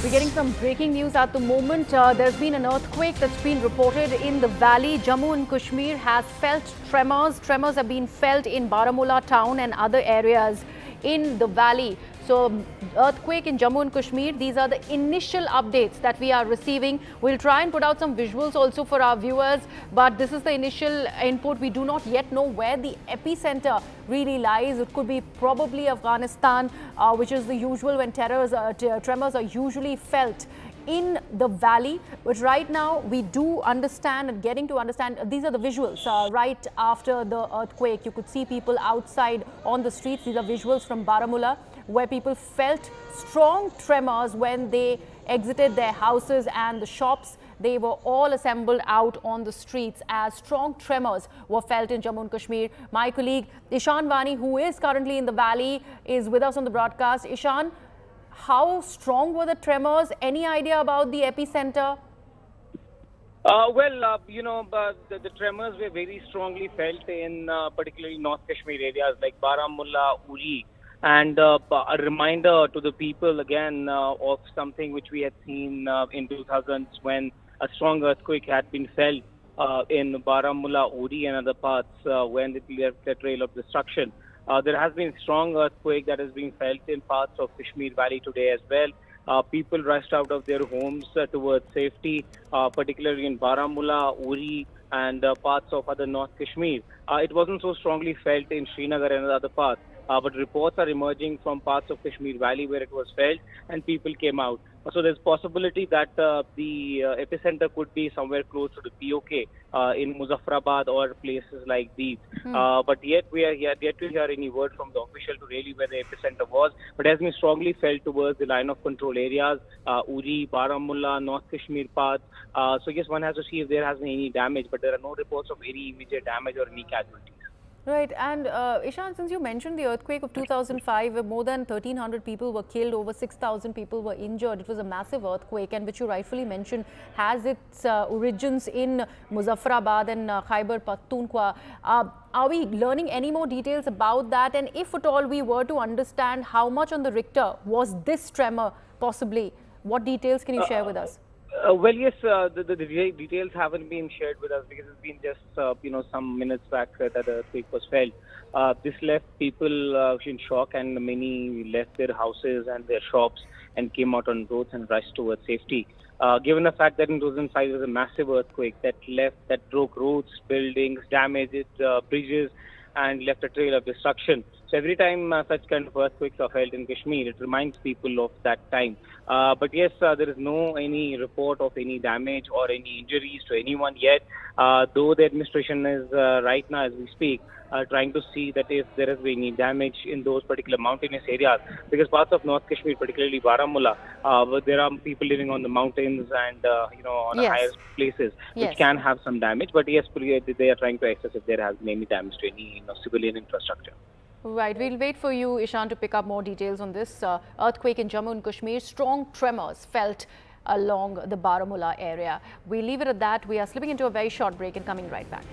We're getting some breaking news at the moment. There's been an earthquake that's been reported in the valley. Jammu and Kashmir has felt tremors. Tremors have been felt in Baramulla town and other areas in the valley. So earthquake in Jammu and Kashmir, these are the initial updates that we are receiving. We'll try and put out some visuals also for our viewers, but this is the initial input. We do not yet know where the epicenter really lies. It could be probably Afghanistan, which is the usual when tremors are usually felt in the valley. But right now we do understand and getting to understand, these are the visuals right after the earthquake. You could see people outside on the streets. These are visuals from Baramulla, where people felt strong tremors when they exited their houses and the shops. They were all assembled out on the streets as strong tremors were felt in Jammu and Kashmir. My colleague Ishan Vani, who is currently in the valley, is with us on the broadcast. Ishan, how strong were the tremors? Any idea about the epicenter? The tremors were very strongly felt in particularly North Kashmir areas like Baramulla, Uri. And a reminder to the people again of something which we had seen in 2000s when a strong earthquake had been felt in Baramulla, Uri and other parts when it left a trail of destruction. There has been strong earthquake that has been felt in parts of Kashmir Valley today as well. People rushed out of their homes towards safety, particularly in Baramulla, Uri and parts of other North Kashmir. It wasn't so strongly felt in Srinagar and other parts. But reports are emerging from parts of Kashmir Valley where it was felt and people came out. So there's possibility that the epicenter could be somewhere close to the POK in Muzaffarabad or places like these. But yet we are yet to hear any word from the official to really where the epicenter was. But it has been strongly felt towards the line of control areas, Uri, Baramulla, North Kashmir parts. So yes, one has to see if there has been any damage, but there are no reports of any immediate damage or any casualties. Right. And Ishan, since you mentioned the earthquake of 2005, where more than 1,300 people were killed, over 6,000 people were injured. It was a massive earthquake, and which you rightfully mentioned has its origins in Muzaffarabad and Khyber Pakhtunkhwa. Are we learning any more details about that? And if at all we were to understand how much on the Richter was this tremor possibly, what details can you share with us? Yes, the details haven't been shared with us because it's been just, some minutes back that the earthquake was felt. This left people in shock, and many left their houses and their shops and came out on roads and rushed towards safety. Given the fact that in 2005 there was a massive earthquake that broke roads, buildings, damaged bridges, and left a trail of destruction. So every time such kind of earthquakes are felt in Kashmir, it reminds people of that time. But yes, there is no any report of any damage or any injuries to anyone yet, though the administration is right now as we speak trying to see that if there has been any damage in those particular mountainous areas, because parts of North Kashmir, particularly Baramulla, there are people living on the mountains and on higher places which can have some damage. But yes, they are trying to assess if there has been any damage to any civilian infrastructure. Right. We'll wait for you, Ishan, to pick up more details on this earthquake in Jammu and Kashmir. Strong tremors felt along the Baramulla area. We leave it at that. We are slipping into a very short break and coming right back.